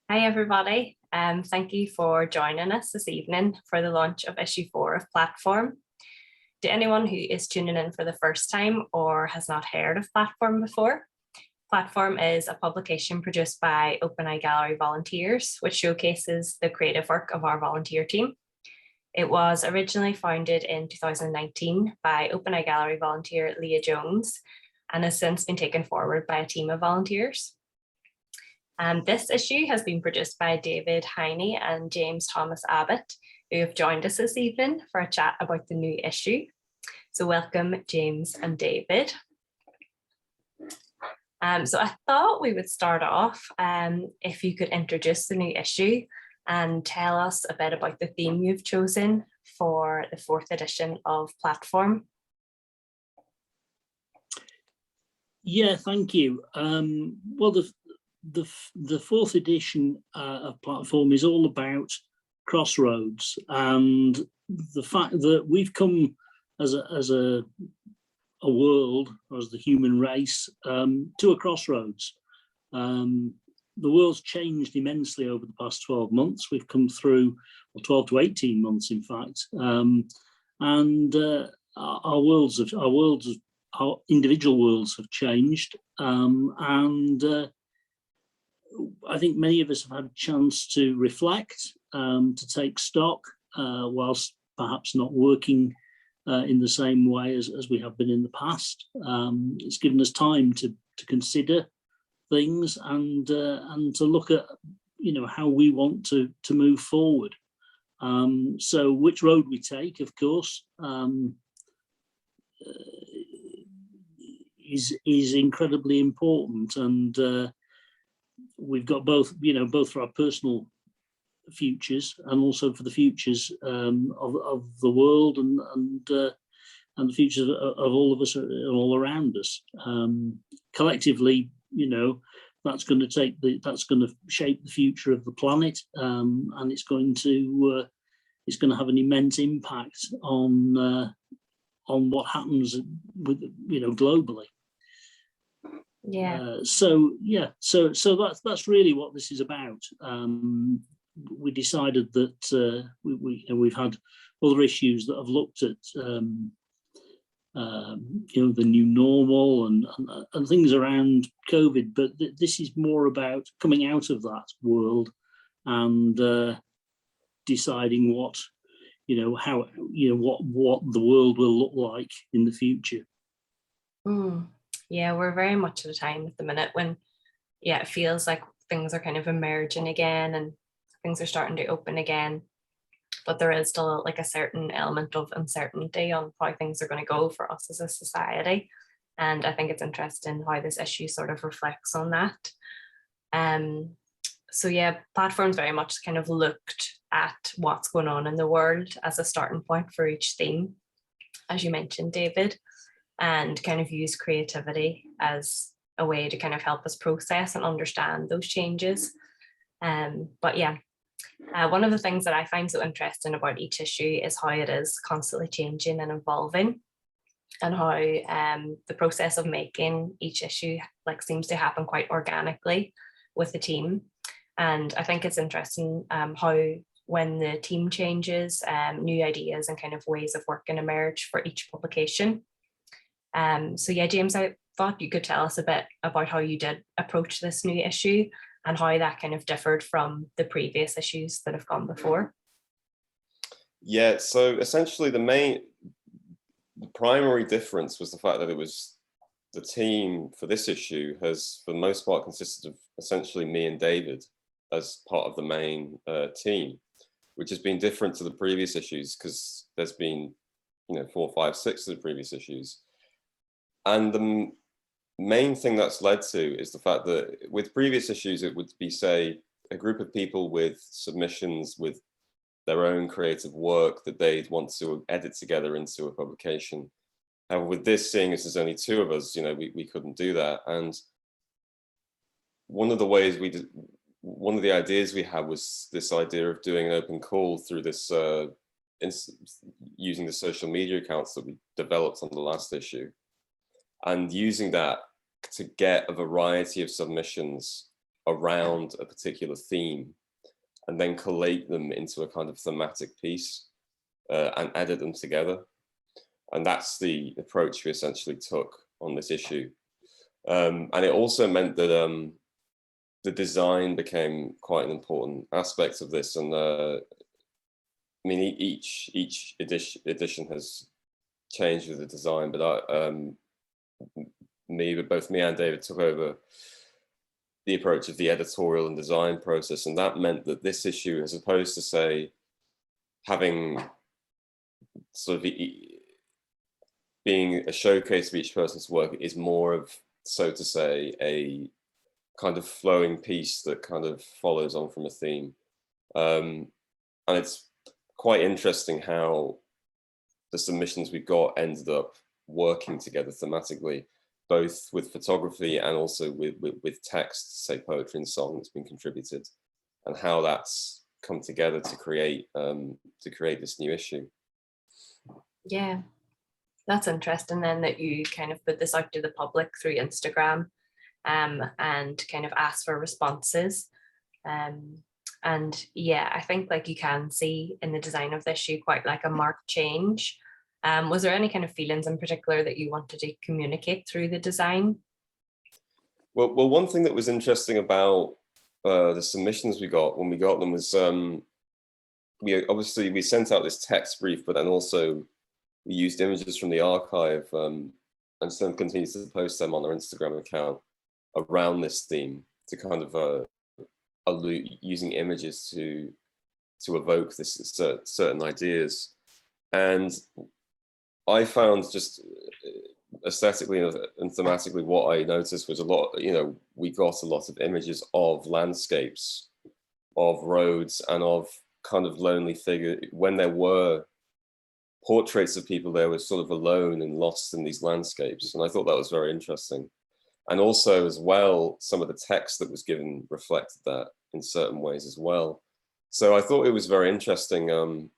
Hi, everybody. Thank you for joining us this evening for the launch of issue 4 of Platform. To anyone who is tuning in for the first time or has not heard of Platform before, Platform is a publication produced by OpenEye Gallery volunteers, which showcases the creative work of our volunteer team. It was originally founded in 2019 by OpenEye Gallery volunteer Leah Jones and has since been taken forward by a team of volunteers. This issue has been produced by David Heine and James Thomas Abbott, who have joined us this evening for a chat about the new issue. So welcome, James and David. So I thought we would start off if you could introduce the new issue and tell us a bit about the theme you've chosen for the 4th edition of Platform. Yeah, thank you. Well, the 4th edition of Platform is all about crossroads and the fact that we've come as a world, or as the human race, to a crossroads. The world's changed immensely over the past 12 months. We've come through, well, 12 to 18 months, in fact, and our individual worlds have changed, and I think many of us have had a chance to reflect, to take stock, whilst perhaps not working in the same way as we have been in the past. It's given us time to consider things and to look at, how we want to move forward. So which road we take, of course, is incredibly important, and we've got both for our personal futures and also for the futures of the world and the futures of all of us all around us. Collectively, that's going to shape the future of the planet, and it's going to have an immense impact on what happens with globally. Yeah. So that's really what this is about. We decided that we've had other issues that have looked at the new normal and things around COVID, but this is more about coming out of that world and deciding what the world will look like in the future. Yeah, we're very much at a time at the minute when, it feels like things are kind of emerging again and things are starting to open again, but there is still like a certain element of uncertainty on how things are going to go for us as a society. And I think it's interesting how this issue sort of reflects on that. So yeah, Platforms very much kind of looked at what's going on in the world as a starting point for each theme, as you mentioned, David, and kind of use creativity as a way to kind of help us process and understand those changes. But yeah, one of the things that I find so interesting about each issue is how it is constantly changing and evolving, and how the process of making each issue seems to happen quite organically with the team. And I think it's interesting how when the team changes, new ideas and kind of ways of working emerge for each publication. So yeah, James, I thought you could tell us a bit about how you did approach this new issue and how that kind of differed from the previous issues that have gone before. Yeah, so essentially the primary difference was the fact that it was the team for this issue has for the most part consisted of essentially me and David as part of the main team, which has been different to the previous issues because there's been 4, 5, 6 of the previous issues. And the main thing that's led to is the fact that with previous issues, it would be, say, a group of people with submissions with their own creative work that they'd want to edit together into a publication. And with this, seeing as there's only 2 of us, we couldn't do that. And one of the ideas we had was this idea of doing an open call through this, using the social media accounts that we developed on the last issue, and using that to get a variety of submissions around a particular theme and then collate them into a kind of thematic piece and edit them together. And that's the approach we essentially took on this issue. And it also meant that the design became quite an important aspect of this. And I mean, each edition has changed with the design, but both me and David took over the approach of the editorial and design process. And that meant that this issue, as opposed to, say, having sort of being a showcase of each person's work, is more of, so to say, a kind of flowing piece that kind of follows on from a theme. And it's quite interesting how the submissions we got ended up working together thematically, both with photography and also with text, say poetry and song that's been contributed, and how that's come together to create this new issue. Yeah, that's interesting then, that you kind of put this out to the public through Instagram and kind of ask for responses. And yeah, I think like you can see in the design of this issue quite like a marked change. Was there any kind of feelings in particular that you wanted to communicate through the design? Well, one thing that was interesting about the submissions we got when we got them was we sent out this text brief, but then also we used images from the archive and still continues to post them on our Instagram account around this theme to kind of using images to evoke this certain ideas. And I found just aesthetically and thematically, what I noticed was a lot, we got a lot of images of landscapes, of roads, and of kind of lonely figure. When there were portraits of people, they were sort of alone and lost in these landscapes. And I thought that was very interesting. And also as well, some of the text that was given reflected that in certain ways as well. So I thought it was very interesting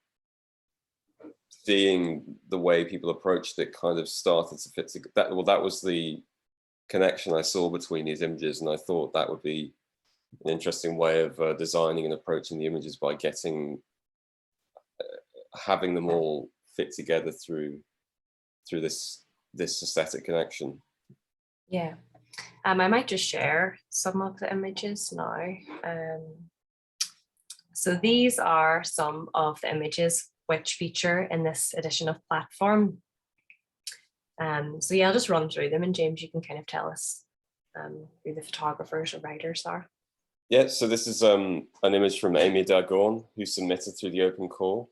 seeing the way people approached it kind of started to fit together. That was the connection I saw between these images. And I thought that would be an interesting way of designing and approaching the images by having them all fit together through this aesthetic connection. Yeah. I might just share some of the images now. So these are some of the images which feature in this edition of Platform. So yeah, I'll just run through them, and James, you can kind of tell us who the photographers or writers are. Yeah, so this is an image from Amy Dagon, who submitted through the open call.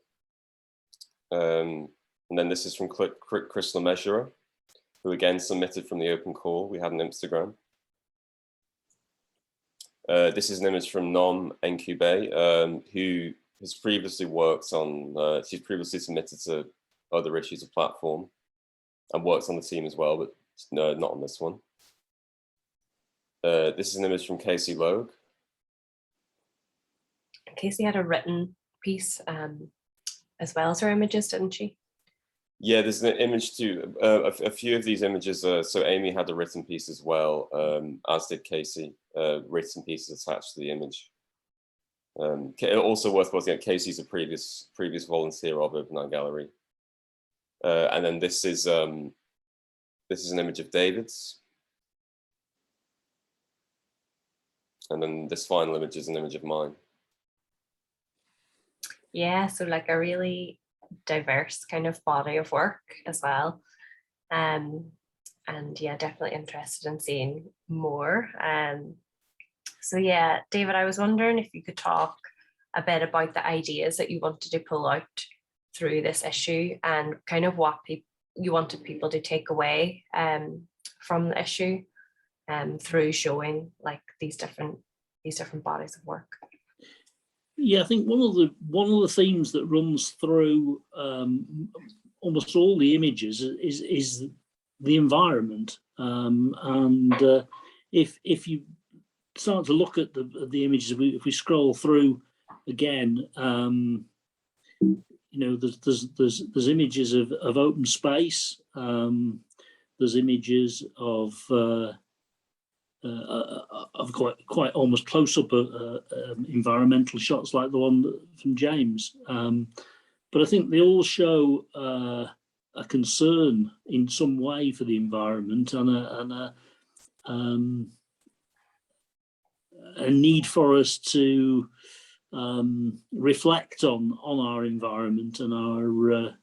And then this is from Chris LeMessurier, who again submitted from the open call. We had an Instagram. This is an image from Nom Encube, who has previously worked on, she's previously submitted to other issues of Platform and worked on the team as well, but no, not on this one. This is an image from Casey Logue. Casey had a written piece as well as her images, didn't she? Yeah, there's an image too. A few of these images, so Amy had a written piece as well, as did Casey, written pieces attached to the image. Also worth pointing out, Casey's a previous volunteer of Open Eye Gallery. And then this is an image of David's. And then this final image is an image of mine. Yeah, so like a really diverse kind of body of work as well. And yeah, definitely interested in seeing more. So yeah, David, I was wondering if you could talk a bit about the ideas that you wanted to pull out through this issue and kind of what you wanted people to take away from the issue through showing like these different bodies of work. Yeah, I think one of the themes that runs through almost all the images is the environment, and if you start to look at the images, if we scroll through again, there's images of open space, there's images of of quite almost close-up environmental shots like the one from James. But I think they all show a concern in some way for the environment and a need for us to reflect on our environment and our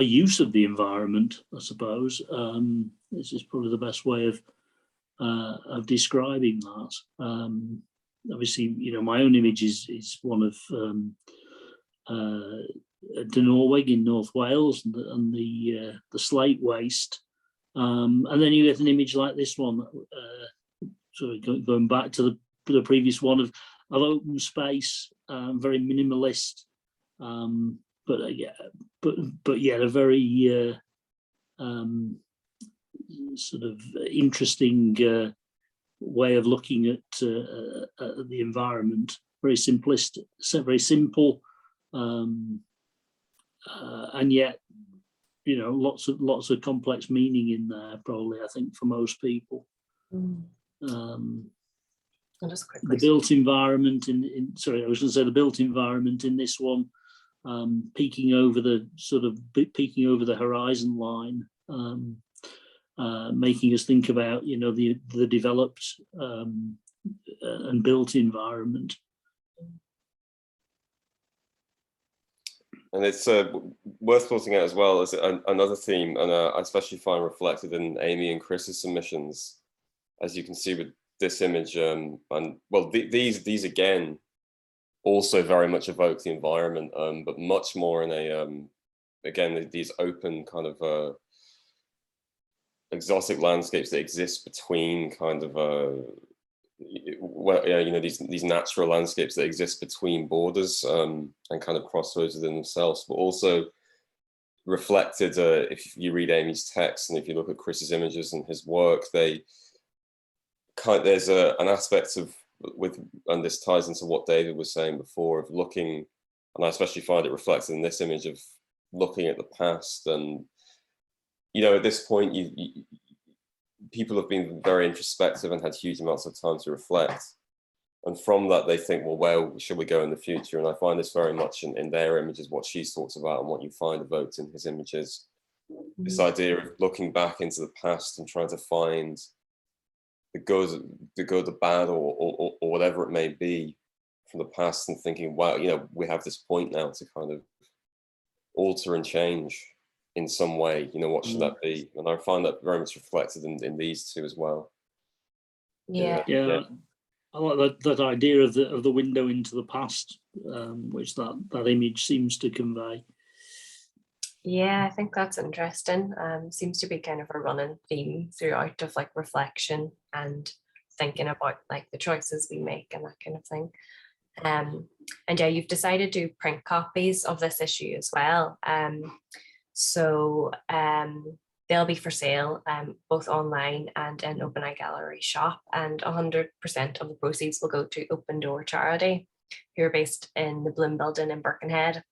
use of the environment, I suppose. This is probably the best way of describing that. Obviously, my own image is one of Dinorwig in North Wales and the slate waste. And then you get an image like this one, going back to the previous one of open space, very minimalist, but yet a very sort of interesting way of looking at the environment. Very simplistic, very simple, and yet lots of complex meaning in there. Probably, I think, for most people. The built environment the built environment in this one, peeking over the horizon line, making us think about the developed and built environment. And it's worth pointing out as well as another theme, and I especially find reflected in Amy and Chris's submissions, as you can see with this image, and well, these again also very much evoke the environment, but much more in a again these open kind of exotic landscapes that exist between kind of these natural landscapes that exist between borders and kind of crossroads within themselves, but also reflected. If you read Amy's text and if you look at Chris's images and his work, there's an aspect of and this ties into what David was saying before, of looking, and I especially find it reflected in this image, of looking at the past. And at this point, people have been very introspective and had huge amounts of time to reflect, and from that they think, well, where should we go in the future? And I find this very much in their images, what she's talked about and what you find evoked in his images. This idea of looking back into the past and trying to find the good, the bad, or whatever it may be from the past, and thinking, wow, we have this point now to kind of alter and change in some way. What should that be? And I find that very much reflected in these two as well. Yeah. I like that idea of the window into the past, which that image seems to convey. Yeah, I think that's interesting. Seems to be kind of a running theme throughout, of like reflection and thinking about like the choices we make and that kind of thing. And yeah, you've decided to print copies of this issue as well. So they'll be for sale both online and in Open Eye Gallery shop, and 100% of the proceeds will go to Open Door Charity, who are based in the Bloom Building in Birkenhead.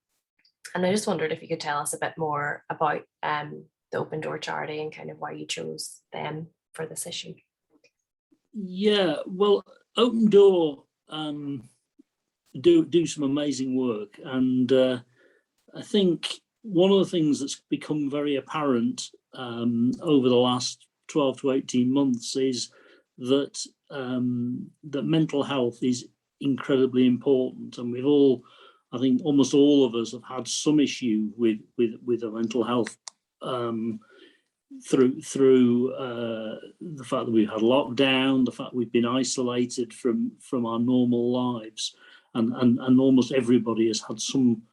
And I just wondered if you could tell us a bit more about the Open Door Charity and kind of why you chose them for this issue. Yeah, well, Open Door do some amazing work, and I think one of the things that's become very apparent over the last 12 to 18 months is that that mental health is incredibly important, and we've all, I think almost all of us, have had some issue with a mental health through the fact that we've had lockdown, the fact we've been isolated from our normal lives, and almost everybody has had some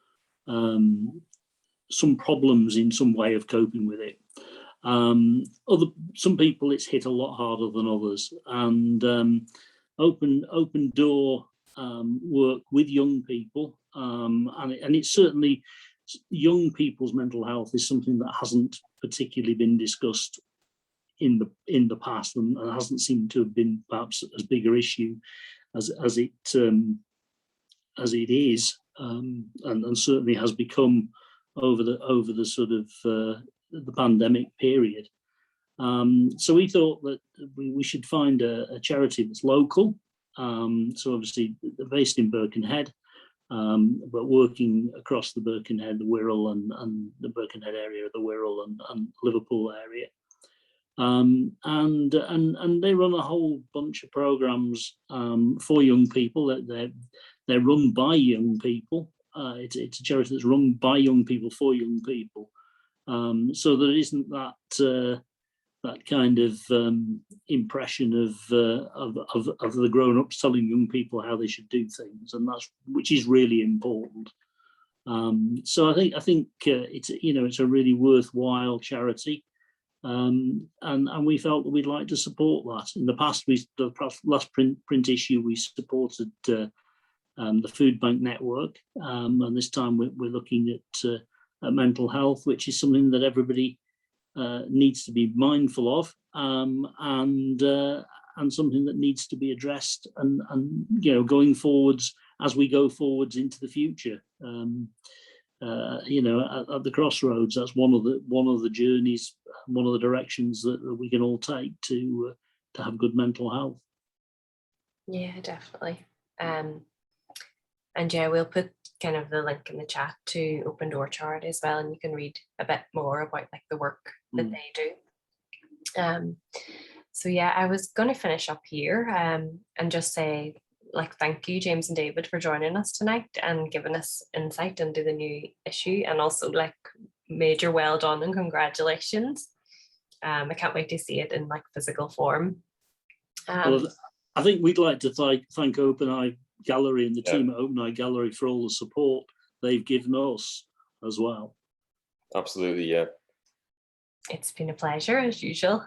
problems in some way of coping with it. Some people it's hit a lot harder than others, and Open Door work with young people, and it's certainly young people's mental health is something that hasn't particularly been discussed in the past, and hasn't seemed to have been perhaps as big an issue as it is, and certainly has become over the sort of the pandemic period. So we thought that we should find a charity that's local. So obviously they're based in Birkenhead, but working across the Birkenhead, the Wirral and the Birkenhead area, the Wirral and Liverpool area. And they run a whole bunch of programs for young people. They're run by young people. It's a charity that's run by young people for young people. So there isn't that kind of impression of the grown-ups telling young people how they should do things, and which is really important. So I think it's a really worthwhile charity. And we felt that we'd like to support that. In the past, the last print issue, we supported the Food Bank Network, and this time we're looking at mental health, which is something that everybody needs to be mindful of, and something that needs to be addressed, and going forwards as we go forwards into the future. At the crossroads, that's one of the journeys, one of the directions that we can all take to have good mental health. Yeah, definitely. And yeah, we'll put kind of the link in the chat to Open Door Charity as well, and you can read a bit more about like the work that they do. So yeah, I was going to finish up here and just say thank you, James and David, for joining us tonight and giving us insight into the new issue, and also major well done and congratulations. I can't wait to see it in physical form. Well, I think we'd like to thank Open Eye Gallery and the team at Open Eye Gallery for all the support they've given us as well. Absolutely, yeah. It's been a pleasure as usual.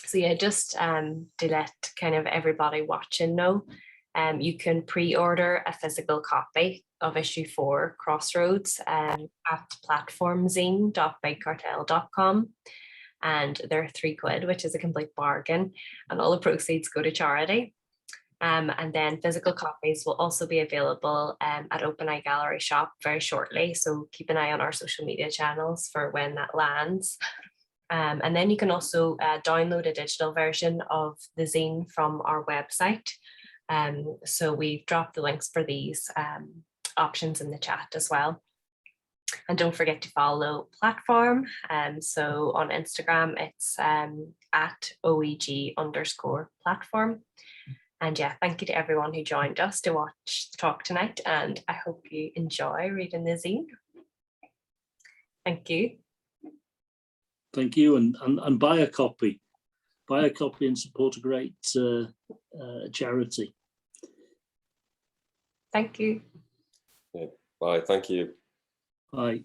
So yeah, just to let kind of everybody watching know, you can pre-order a physical copy of issue 4, Crossroads, at platformzine.bigcartel.com. And they're £3, which is a complete bargain, and all the proceeds go to charity. And then physical copies will also be available at Open Eye Gallery shop very shortly. So keep an eye on our social media channels for when that lands. And then you can also download a digital version of the zine from our website. So we've dropped the links for these options in the chat as well. And don't forget to follow Platform. So on Instagram, it's at OEG_platform. And yeah, thank you to everyone who joined us to watch the talk tonight. And I hope you enjoy reading the zine. Thank you. Thank you, and buy a copy. Buy a copy and support a great charity. Thank you. Yeah, bye, thank you. Bye.